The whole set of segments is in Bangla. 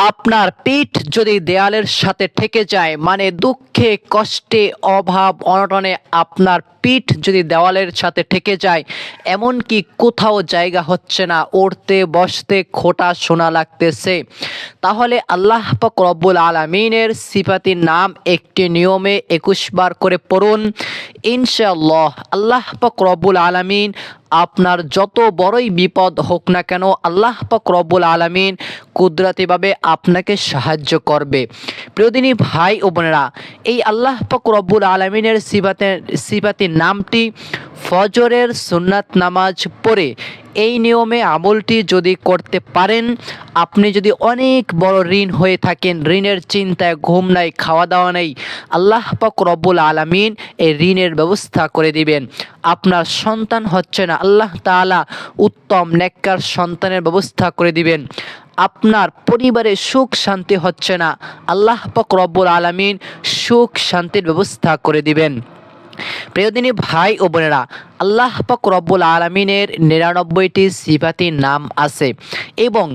আপনার পিঠ যদি দেয়ালের সাথে ঠেকে যায়, মানে দুঃখে কষ্টে অভাব অনটনে আপনার পিঠ যদি দেওয়ালের সাথে ঠেকে যায়, এমনকি কোথাও জায়গা হচ্ছে না, উঠতে বসতে খোঁটা শোনা লাগতেছে, তাহলে আল্লাহ পাক রব্বুল আলামিনের সিফাতি নাম একটি নিয়মে 21 বার করে পড়ুন। ইনশাআল্লাহ আল্লাহ পাক রব্বুল আলামিন আপনার যত বড়ই বিপদ হোক না কেন, আল্লাহ পাক রব্বুল আলামিন কুদরতিভাবে আপনাকে সাহায্য করবে। প্রিয়দিনী ভাই ও বোনেরা, এই আল্লাহ পাক রব্বুল আলামিনের সিফাতি নামটি ফজরের সুন্নাত নামাজ পড়ে এই নিয়মে আমলটি যদি করতে পারেন, আপনি যদি অনেক বড় ঋণ হয়ে থাকেন, ঋণের চিন্তায় ঘুম নাই, খাওয়া দাওয়া নেই, আল্লাহ পাক রব্বুল আলামিন এই ঋণের ব্যবস্থা করে দিবেন। আপনার সন্তান হচ্ছে না, আল্লাহ তাআলা উত্তম নেককার সন্তানের ব্যবস্থা করে দিবেন। আপনার পরিবারে সুখ শান্তি হচ্ছে না, আল্লাহ পাক রব্বুল আলামিন সুখ শান্তির ব্যবস্থা করে দিবেন। প্রিয়দিনী ভাই ও বোনেরা, আল্লাহ পাক রব্বুল আলামিনের 99টি সিফাতি নাম আছে এবং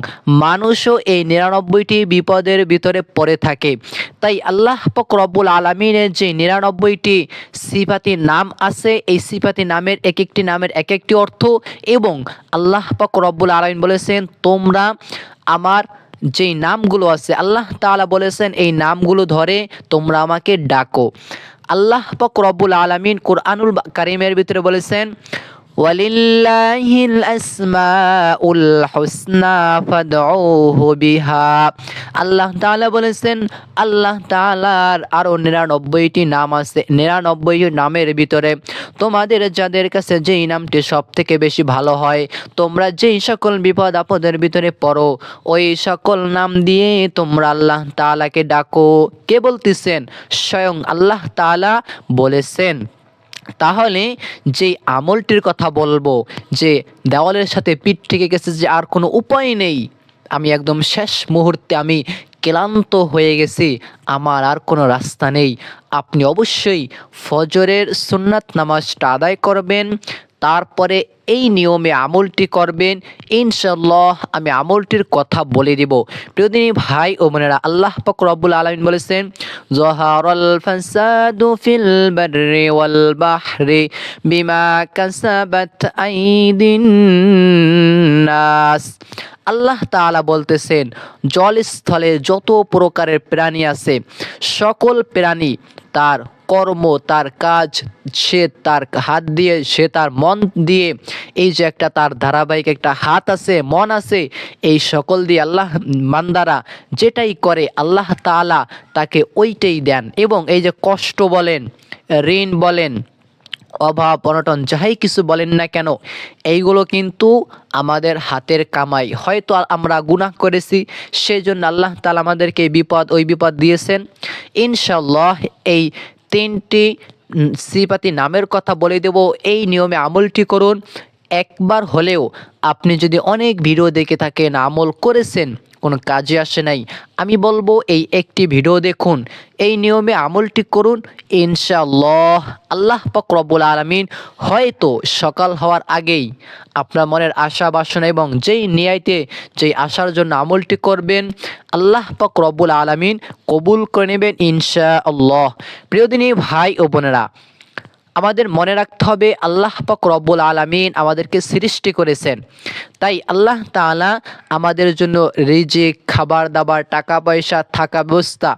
মানুষও এই 99টি বিপদের ভিতরে পড়ে থাকে। তাই আল্লাহ পাক রব্বুল আলামিনের যে 99টি সিফাতি নাম আছে, এই সিফাতি নামের এক একটি নামের এক একটি অর্থ, এবং আল্লাহ পাক রব্বুল আলামিন বলেছেন, তোমরা আমার যেই নামগুলো আছে, আল্লাহ তাআলা বলেছেন এই নামগুলো ধরে তোমরা আমাকে ডাকো। আল্লাহ পাক রব্বুল আলামিন কুরআনুল কারীমের ভিতরে বলেছেন, ওয়ালিল্লাহিল আসমাউল হুসনা ফাদউহু বিহা। আল্লাহ তাআলা বলেছেন, আল্লাহ তাআলার আরো 99টি নাম আছে, 99 নামের ভিতরে তোমাদের যাদের কাছে যেই নামটি সব থেকে বেশি ভালো হয়, তোমরা যেই সকল বিপদ আপদের ভিতরে পড়ো, ওই সকল নাম দিয়ে তোমরা আল্লাহ তাআলাকে ডাকো। কে বলতেছেন? স্বয়ং আল্লাহ তাআলা বলেছেন। তাহলে যেই আমলটির কথা বলবো, যে দেওয়ালের সাথে পিঠ থেকে গেছে, যে আর কোনো উপায় নেই, আমি একদম শেষ মুহূর্তে আমি ক্লান্ত হয়ে গেছি, আমার আর কোনো রাস্তা নেই, আপনি অবশ্যই ফজরের সুন্নাত নামাজটা আদায় করবেন, তারপরে এই নিয়মে আমলটি করবেন। ইনশাআল্লাহ আমি আমলটির কথা বলে দিব। প্রিয়দিনী ভাই ও বোনেরা, আল্লাহ পাক রব্বুল আলামিন বলেছেন, যহারাল ফাসাদু ফিল বাররি ওয়াল বাহরি বিমা কাসাবাত আইদিন নাস। আল্লাহ তাআলা বলতেছেন, জলস্থলে যত প্রকারের প্রাণী আছে, সকল প্রাণী তার কর্ম, তার কাজ, সে তার হাত দিয়ে, সে তার মন দিয়ে, এই যে একটা তার ধারাবাহিক একটা হাত আছে, মন আছে, এই সকল দিয়ে আল্লাহ বান্দারা যেটাই করে আল্লাহ তাআলা তাকে ওইটাই দেন। এবং এই যে কষ্ট বলেন, ঋণ বলেন, অভাব অনটন, যাই কিছু বলেন না কেন, এইগুলো কিন্তু আমাদের হাতের কামাই। হয়তো আমরা গুনাহ করেছি, সেই জন্য আল্লাহ তাআলা আমাদেরকে এই বিপদ ওই বিপদ দিয়েছেন। ইনশাআল্লাহ এই 3টি সিফাতি নামের কথা বলে দেব, এই নিয়মে আমলটি করুন। একবার হলেও আপনি যদি অনেক ভিডিও দেখে থাকেন, আমল করেছেন, কোনো কাজে আসে নাই, আমি বলবো এই একটি ভিডিও দেখুন, এই নিয়মে আমলটি করুন। ইনশাআল্লাহ আল্লাহ পাক রব্বুল আলামিন হয়তো সকাল হওয়ার আগেই আপনার মনের আশা বাসনা এবং যেই নিয়াতে, যেই আশার জন্য আমলটি করবেন, আল্লাহ পাক রব্বুল আলামিন কবুল করে নেবেন ইনশাআল্লাহ। প্রিয়দিনী ভাই ও বোনেরা, আমাদের মনে রাখতে হবে, আল্লাহ পাক রব্বুল আলামিন আমাদেরকে সৃষ্টি করেছেন, তাই আল্লাহ তাআলা আমাদের জন্য রিজিক, খাবার দাবার, টাকা পয়সা, থাকা ব্যবস্থা,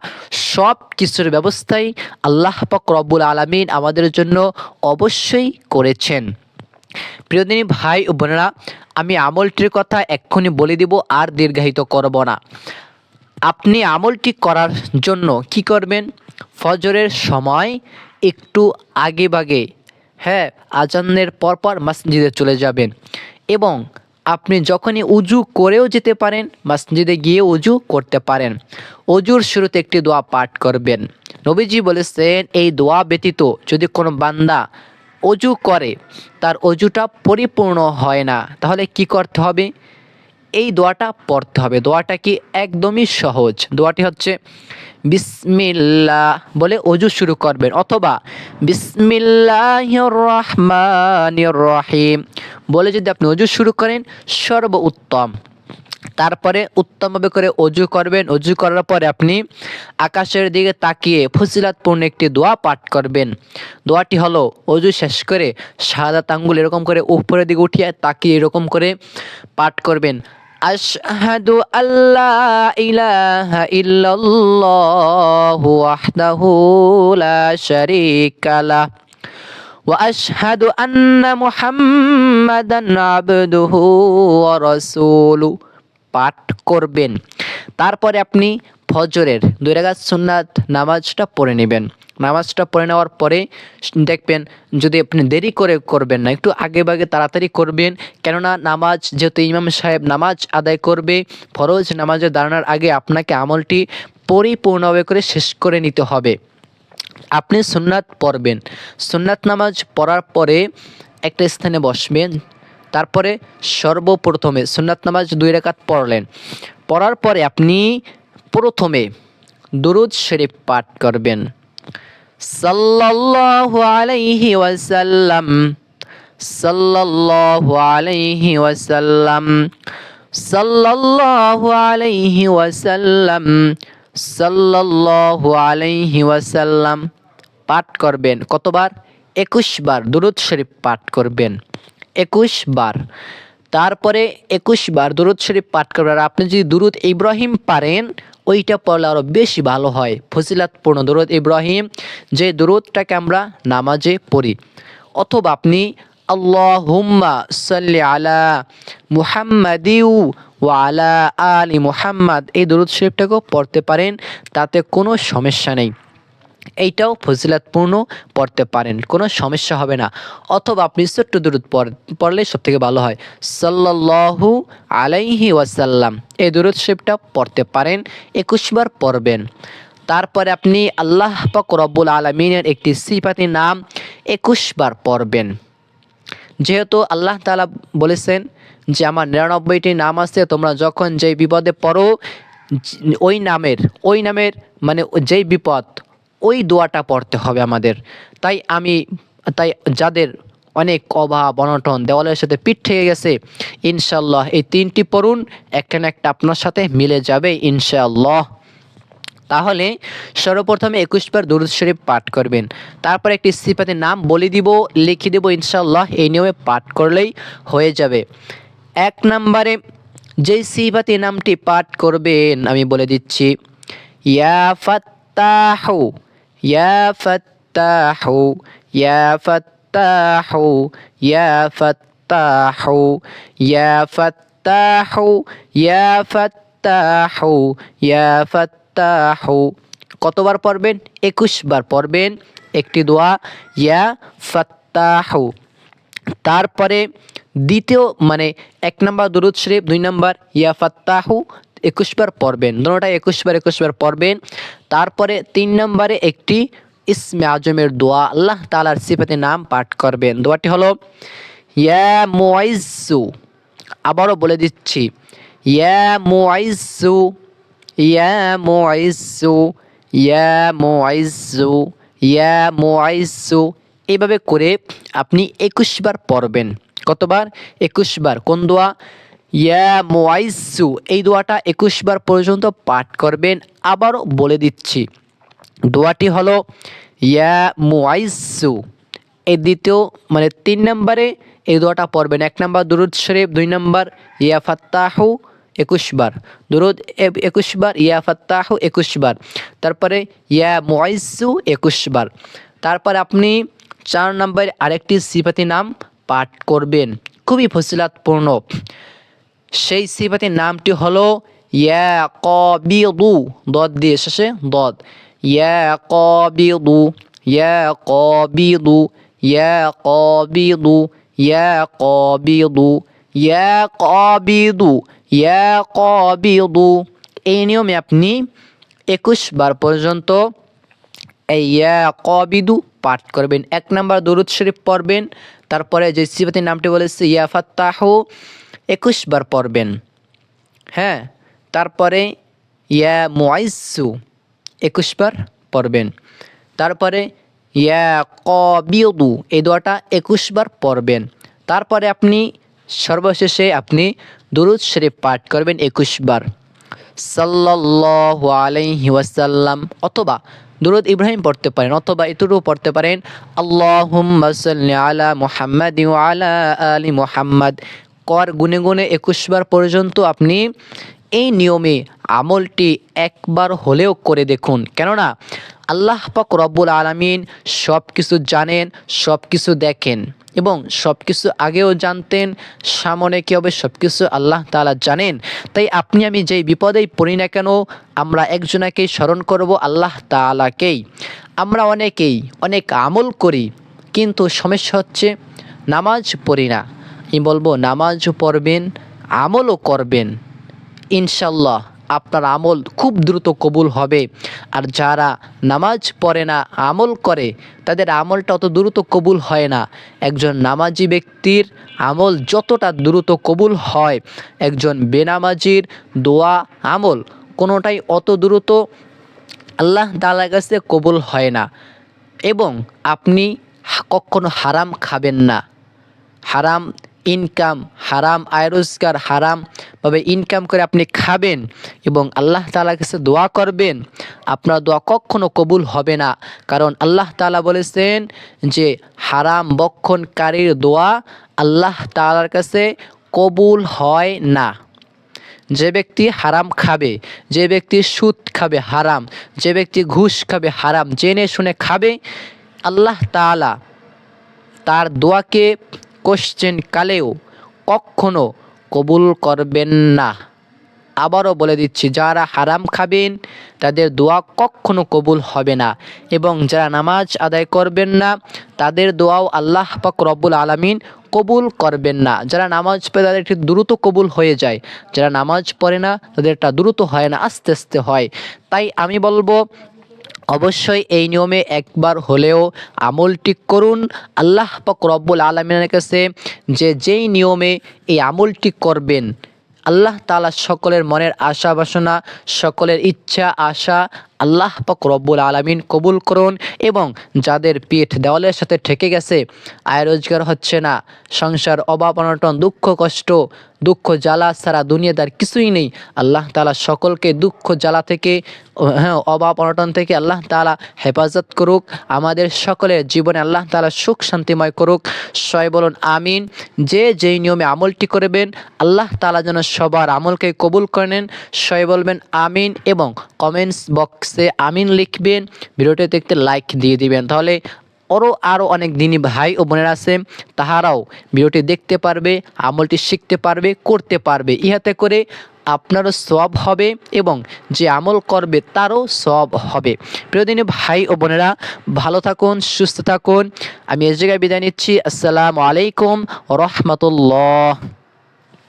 সব কিছুর ব্যবস্থাই আল্লাহ পাক রব্বুল আলামিন আমাদের জন্য অবশ্যই করেছেন। প্রিয়দিনী ভাই ও বোনেরা, আমি আমলটির কথা এক্ষুনি বলে দিব, আর দীর্ঘায়িত করব না। আপনি আমলটি করার জন্য কি করবেন? ফজরের সময় একটু আগে ভাগে, আজানের পরপর মসজিদে চলে যাবেন, এবং আপনি যখনই উজু করেও যেতে পারেন, মসজিদে গিয়ে উজু করতে পারেন। অজুর শুরুতে একটি দোয়া পাঠ করবেন। নবীজি বলেছেন, এই দোয়া ব্যতীত যদি কোনো বান্দা অজু করে, তার অজুটা পরিপূর্ণ হয় না, তাহলে কি করতে হবে? এই দোয়াটা পড়তে হবে। দোয়াটা কি? একদমই সহজ। দোয়াটি হচ্ছে, বিসমিল্লাহ বলে অজু শুরু করবেন, অথবা বিসমিল্লাহির রহমানির রহিম বলে যদি আপনি অজু শুরু করেন, সর্বোত্তম। তারপরে উত্তমভাবে করে অজু করবেন। অজু করার পরে আপনি আকাশের দিকে তাকিয়ে ফজিলাতপূর্ণ একটি দোয়া পাঠ করবেন। দোয়াটি হলো, অজু শেষ করে শাহাদাত আঙ্গুল এরকম করে উপরের দিকে উঠিয়ে তাকিয়ে এরকম করে পাঠ করবেন, আশহাদু আল্লা ইলাহা ইল্লাল্লাহু ওয়াহদাহু লা শারীকা লাহ ওয়া আশহাদু আন্না মুহাম্মাদান আবদুহু ওয়া রাসূলুহু পাঠ করবেন। তারপরে আপনি ফজরের 2 রাকাত সুন্নাত নামাজটা পড়ে নেবেন। নামাজটা পড়ে নেওয়ার পরে দেখবেন, যদি আপনি দেরি করে করবেন না, একটু আগে ভাগে তাড়াতাড়ি করবেন, কেননা নামাজ যেহেতু ইমাম সাহেব নামাজ আদায় করবে, ফরজ নামাজে দাঁড়ানোর আগে আপনাকে আমলটি পরিপূর্ণভাবে করে শেষ করে নিতে হবে। আপনি সুন্নাত পড়বেন, সুন্নাত নামাজ পড়ার পরে একটা স্থানে বসবেন। তারপরে সর্বপ্রথমে সুন্নাত নামাজ 2 রাকাত পড়লেন, পড়ার পরে আপনি প্রথমে দুরূদ শরীফ পাঠ করবেন, সাল্লাল্লাহু আলাইহি ওয়াসাল্লাম, সাল্লাল্লাহু আলাইহি ওয়াসাল্লাম, সাল্লাল্লাহু আলাইহি ওয়াসাল্লাম, সাল্লাল্লাহু আলাইহি ওয়াসাল্লাম পাঠ করবেন। কতবার? 21 বার দুরূদ শরীফ পাঠ করবেন, 21 বার। তারপরে 21 বার দুরূদ শরীফ পাঠ করবেন। আর আপনি যদি দুরূদ ইব্রাহিম পারেন, ওইটা পড়লে আরও বেশি ভালো হয়, ফজিলাতপূর্ণ দুরূদ ইব্রাহিম, যে দুরূদটাকে আমরা নামাজে পড়ি। অথবা আপনি আল্লাহুম্মা সাল্লি আলা মুহাম্মাদিউ ওয়া আলা আলি মুহাম্মাদ এই দুরূদ শরীফটাকেও পড়তে পারেন, তাতে কোনো সমস্যা নেই, এইটাও ফজিলাতপূর্ণ পড়তে পারেন, কোনো সমস্যা হবে না। অথবা আপনি ছোট্ট দুরূদ পড়লে সবথেকে ভালো হয়, সাল্লাল্লাহু আলাইহি ওয়াসাল্লাম এই দুরূদ শরীফটা পড়তে পারেন, 21 বার পড়বেন। তারপরে আপনি আল্লাহ পাক রব্বুল আলামিনের একটি সিফাতি নাম 21 বার পড়বেন। যেহেতু আল্লাহ তাআলা বলেছেন যে আমার 99টি নাম আছে, তোমরা যখন যেই বিপদে পড়ো ওই নামের মানে যেই বিপদ ওই দোয়াটা পড়তে হবে আমাদের। তাই যাদের অনেক অভাব অনটন দেওয়ালের সাথে পিঠ থেকে গেছে, ইনশাআল্লাহ এই 3টি পড়ুন, একটা না একটা আপনার সাথে মিলে যাবে ইনশাআল্লাহ। তাহলে সর্বপ্রথমে 21 বার দুরূদ শরীফ পাঠ করবেন। তারপর একটি সিফাতের নাম বলে দিব, লিখে দেব ইনশাআল্লাহ, এই নিয়মে পাঠ করলেই হয়ে যাবে। 1 নম্বরে যেই সিফাতি নামটি পাঠ করবেন আমি বলে দিচ্ছি, ইয়া ফাত্তাহু, ইয়া ফাত্তাহু, ইয়া ফাত্তাহু, ইয়া ফাত্তাহু, ইয়া ফাত্তাহু, ইয়া ফাত্তাহু, ইয়া ফাত্তাহু। কতবার পড়বেন? 21 বার পড়বেন একটি দোয়া, ইয়া ফাত্তাহু। তারপরে দ্বিতীয় মানে 1 নম্বর দুরূদ শরীফ, 2 নম্বর ইয়া ফাত্তাহু 21 বার পড়বেন, দুটোটা 21 বার পড়বেন। তারপরে 3 নম্বরে একটি ইসমে আজমের দোয়া, আল্লাহ তাআলার সিফাতে নাম পাঠ করবেন। দোয়াটি হলো ইয়া মুইজ্জু, আবারও বলে দিচ্ছি, ইয়া মুইজ্জু, ইয়া মুইজ্জু, ইয়া মুইজ্জু, ইয়া মুইজ্জু। এইভাবে করে আপনি 21 বার পড়বেন। কতবার? 21 বার। কোন দোয়া? ইয়া মুইজ্জু, এই দোয়াটা 21 বার পর্যন্ত পাঠ করবেন। আবারও বলে দিচ্ছি, দোয়াটি হলো ইয়া মুইজ্জু। এই দ্বিতীয় মানে 3 নম্বরে এই দোয়াটা পড়বেন। 1 নম্বর দুরূদ শরীফ, 2 নম্বর ইয়া ফাত্তাহু 21 বার, দুরূদ 21 বার, ইয়া ফাত্তাহু 21 বার, তারপরে ইয়া মুইজ্জু 21 বার। তারপর আপনি 4 নম্বরে আরেকটি সিফাতি নাম পাঠ করবেন, খুবই ফজিলাতপূর্ণ। সেই সিফাতির নামটি হলো ইয়া কাবিদু, দদ দিয়ে শেষে দদ, ইয়া কাবিদু, ইয়া কাবিদু, ইয়া কাবিদু, ইয়া কাবিদু, ইয়া কাবিদু, ইয়া কাবিদু। এই নিয়মে আপনি 21 বার পর্যন্ত এই ইয়া কাবিদু পাঠ করবেন। 1 নম্বর দুরূদ শরীফ পড়বেন, তারপরে যে সিফাতির নামটি বলেছে ইয়া ফাত্তাহু 21 বার পড়বেন। হ্যাঁ, তারপরে ইয়া মুইজ্জু 21 বার পড়বেন। তারপরে ইয়া কাবিদু এই দোয়াটা 21 বার পড়বেন। তারপরে আপনি সর্বশেষে আপনি দুরূদ শরীফ পাঠ করবেন 21 বার সাল্লাল্লাহু আলাইহি ওয়াসাল্লাম, অথবা দুরূদ ইব্রাহিম পড়তে পারেন, অথবা এতটুকু পড়তে পারেন আল্লাহুম্মা সাল্লি আলা মুহাম্মাদ ওয়া আলা আলি মুহাম্মাদ। গুনে গুনে 21 বার পর্যন্ত আপনি এই নিয়মে আমলটি একবার হলেও করে দেখুন। কেননা আল্লাহ পাক রব্বুল আলামিন সব কিছু জানেন, সব কিছু দেখেন এবং সব কিছু আগেও জানতেন, সামনে কী হবে সব কিছু আল্লাহ তাআলা জানেন। তাই আপনি আমি যেই বিপদেই পড়ি না কেন, আমরা একজনাকেই স্মরণ করব, আল্লাহ তাআলাকেই। আমরা অনেকেই অনেক আমল করি, কিন্তু সমস্যা হচ্ছে নামাজ পড়ি না। আমি বলবো নামাজও পড়বেন, আমলও করবেন, ইনশাল্লাহ আপনার আমল খুব দ্রুত কবুল হবে। আর যারা নামাজ পড়ে না আমল করে, তাদের আমলটা অত দ্রুত কবুল হয় না। একজন নামাজি ব্যক্তির আমল যতটা দ্রুত কবুল হয়, একজন বেনামাজির দোয়া আমল কোনোটাই অত দ্রুত আল্লাহ তাআলার কাছে কবুল হয় না। এবং আপনি কখনো হারাম খাবেন না। হারাম ইনকাম, হারাম আয় রোজগার, হারামভাবে ইনকাম করে আপনি খাবেন এবং আল্লাহ তাআলার কাছে দোয়া করবেন, আপনার দোয়া কখনো কবুল হবে না। কারণ আল্লাহ তাআলা বলেছেন যে হারাম বক্ষণকারীর দোয়া আল্লাহ তাআলার কাছে কবুল হয় না। যে ব্যক্তি হারাম খাবে, যে ব্যক্তি সুদ খাবে হারাম, যে ব্যক্তি ঘুষ খাবে হারাম, জেনে শুনে খাবে, আল্লাহ তাআলা তার দোয়াকে কোশ্চেন কালেও কখনো কবুল করবেন না। আবারও বলে দিচ্ছি, যারা হারাম খাবেন তাদের দোয়া কখনো কবুল হবে না, এবং যারা নামাজ আদায় করবেন না তাদের দোয়াও আল্লাহ পাক রব্বুল আলামিন কবুল করবেন না। যারা নামাজ পড়ে তাদের একটু দ্রুত কবুল হয়ে যায়, যারা নামাজ পড়ে না তাদেরটা দ্রুত হয় না, আস্তে আস্তে হয়। তাই আমি বলবো অবশ্যই এই নিয়মে একবার হলেও আমলটি করুন। আল্লাহ পাক রব্বুল আলামিনের কাছে যেই নিয়মে এই আমলটি করবেন, আল্লাহ তাআলা সকলের মনের আশা বাসনা, সকলের ইচ্ছা আশা আল্লাহ পাক রব্বুল আলামিন কবুল করুন। এবং যাদের পিঠ দেওয়ালের সাথে ঠেকে গেছে, আয় রোজগার হচ্ছে না, সংসার অভাব অনটন, দুঃখ কষ্ট, দুঃখ জ্বালা ছাড়া দুনিয়াদার কিছুই নেই, আল্লাহ তাআলা সকলকে দুঃখ জ্বালা থেকে, অভাব অনটন থেকে আল্লাহ তাআলা হেফাজত করুক। আমাদের সকলের জীবনে আল্লাহ তাআলা সুখ শান্তিময় করুক। সবাই বলুন আমিন। যেই নিয়মে আমলটি করবেন, আল্লাহ তাআলা যেন সবার আমলকে কবুল করে নেন। সবাই বলবেন আমিন এবং কমেন্টস বক্সে আমিন লিখবেন। ভিডিওটি দেখতে লাইক দিয়ে দিবেন, তাহলে আরও অনেক দিনই ভাই ও বোনেরা আছে, তাহারাও ভিডিওটি দেখতে পারবে, আমলটি শিখতে পারবে, করতে পারবে। ইহাতে করে আপনারও সওয়াব হবে এবং যে আমল করবে তারও সওয়াব হবে। প্রিয় দিনী ভাই ও বোনেরা, ভালো থাকুন, সুস্থ থাকুন। আমি এই জায়গায় বিদায় নিচ্ছি। আসসালামু আলাইকুম ওয়া রাহমাতুল্লাহ।